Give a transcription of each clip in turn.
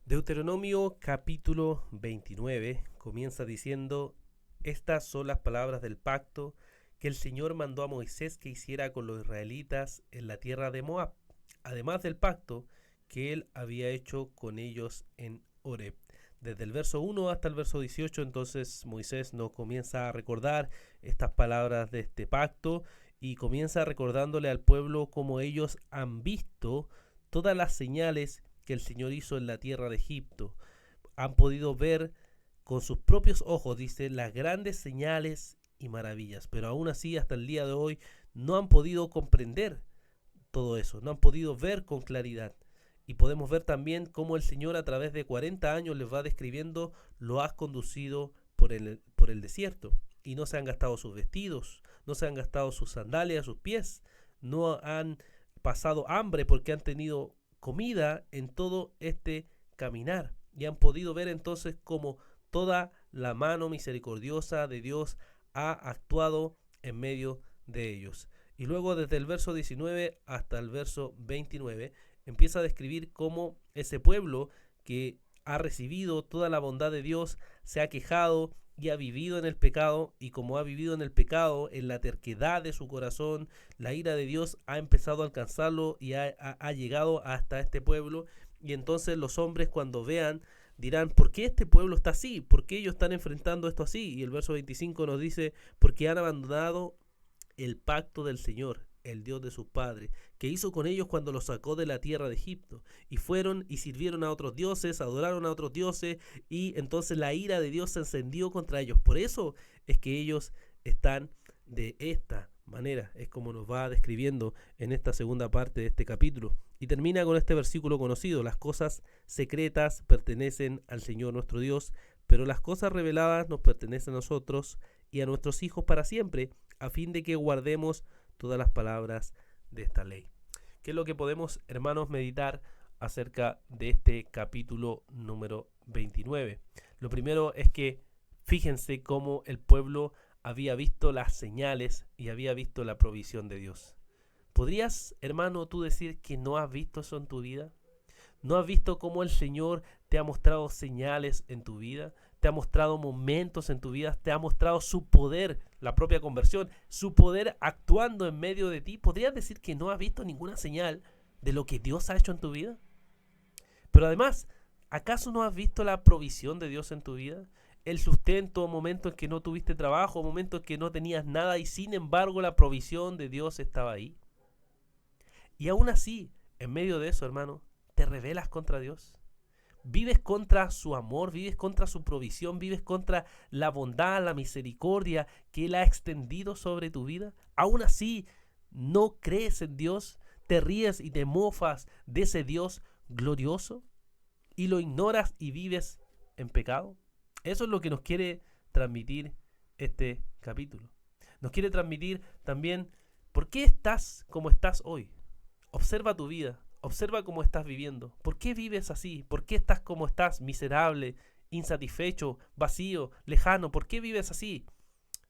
Deuteronomio capítulo 29 comienza diciendo: Estas son las palabras del pacto que el Señor mandó a Moisés que hiciera con los israelitas en la tierra de Moab, además del pacto que él había hecho con ellos en Horeb. Desde el verso 1 hasta el verso 18, entonces Moisés nos comienza a recordar estas palabras de este pacto y comienza recordándole al pueblo cómo ellos han visto todas las señales que el Señor hizo en la tierra de Egipto. Han podido ver con sus propios ojos, dice, las grandes señales y maravillas, pero aún así hasta el día de hoy no han podido comprender todo eso, no han podido ver con claridad. Y podemos ver también cómo el Señor a través de 40 años les va describiendo: lo has conducido por el desierto y no se han gastado sus vestidos, no se han gastado sus sandalias, sus pies, no han pasado hambre porque han tenido comida en todo este caminar, y han podido ver entonces cómo toda la mano misericordiosa de Dios ha actuado en medio de ellos. Y luego desde el verso 19 hasta el verso 29 empieza a describir cómo ese pueblo que ha recibido toda la bondad de Dios se ha quejado y ha vivido en el pecado, y como ha vivido en el pecado, en la terquedad de su corazón, la ira de Dios ha empezado a alcanzarlo y ha llegado hasta este pueblo. Y entonces los hombres, cuando vean, dirán: ¿por qué este pueblo está así? ¿Por qué ellos están enfrentando esto así? Y el verso 25 nos dice: porque han abandonado el pacto del Señor, el Dios de sus padres, que hizo con ellos cuando los sacó de la tierra de Egipto, y fueron y sirvieron a otros dioses, adoraron a otros dioses, y entonces la ira de Dios se encendió contra ellos. Por eso es que ellos están de esta manera. Es como nos va describiendo en esta segunda parte de este capítulo, y termina con este versículo conocido: las cosas secretas pertenecen al Señor nuestro Dios, pero las cosas reveladas nos pertenecen a nosotros y a nuestros hijos para siempre, a fin de que guardemos todas las palabras de esta ley. ¿Qué es lo que podemos, hermanos, meditar acerca de este capítulo número 29? Lo primero es que fíjense cómo el pueblo había visto las señales y había visto la provisión de Dios. ¿Podrías, hermano, tú decir que no has visto eso en tu vida? ¿No has visto cómo el Señor te ha mostrado señales en tu vida? Te ha mostrado momentos en tu vida, te ha mostrado su poder, la propia conversión, su poder actuando en medio de ti. ¿Podrías decir que no has visto ninguna señal de lo que Dios ha hecho en tu vida? Pero además, ¿acaso no has visto la provisión de Dios en tu vida? El sustento, momentos en que no tuviste trabajo, momentos en que no tenías nada, y sin embargo la provisión de Dios estaba ahí. Y aún así, en medio de eso, hermano, te rebelas contra Dios. Vives contra su amor, vives contra su provisión, vives contra la bondad, la misericordia que Él ha extendido sobre tu vida. Aún así, no crees en Dios, te ríes y te mofas de ese Dios glorioso y lo ignoras y vives en pecado. Eso es lo que nos quiere transmitir este capítulo. Nos quiere transmitir también por qué estás como estás hoy. Observa tu vida. Observa cómo estás viviendo. ¿Por qué vives así? ¿Por qué estás como estás? Miserable, insatisfecho, vacío, lejano. ¿Por qué vives así?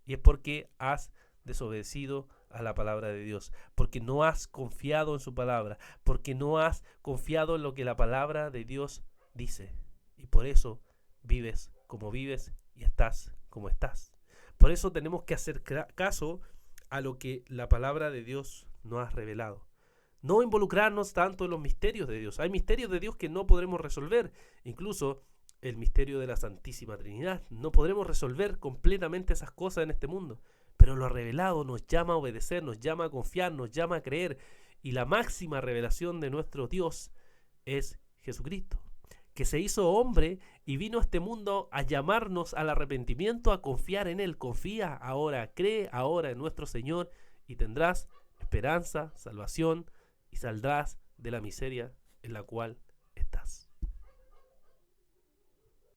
Y es porque has desobedecido a la palabra de Dios. Porque no has confiado en su palabra. Porque no has confiado en lo que la palabra de Dios dice. Y por eso vives como vives y estás como estás. Por eso tenemos que hacer caso a lo que la palabra de Dios nos ha revelado. No involucrarnos tanto en los misterios de Dios. Hay misterios de Dios que no podremos resolver. Incluso el misterio de la Santísima Trinidad. No podremos resolver completamente esas cosas en este mundo. Pero lo revelado nos llama a obedecer, nos llama a confiar, nos llama a creer. Y la máxima revelación de nuestro Dios es Jesucristo, que se hizo hombre y vino a este mundo a llamarnos al arrepentimiento, a confiar en Él. Confía ahora, cree ahora en nuestro Señor y tendrás esperanza, salvación, y saldrás de la miseria en la cual estás.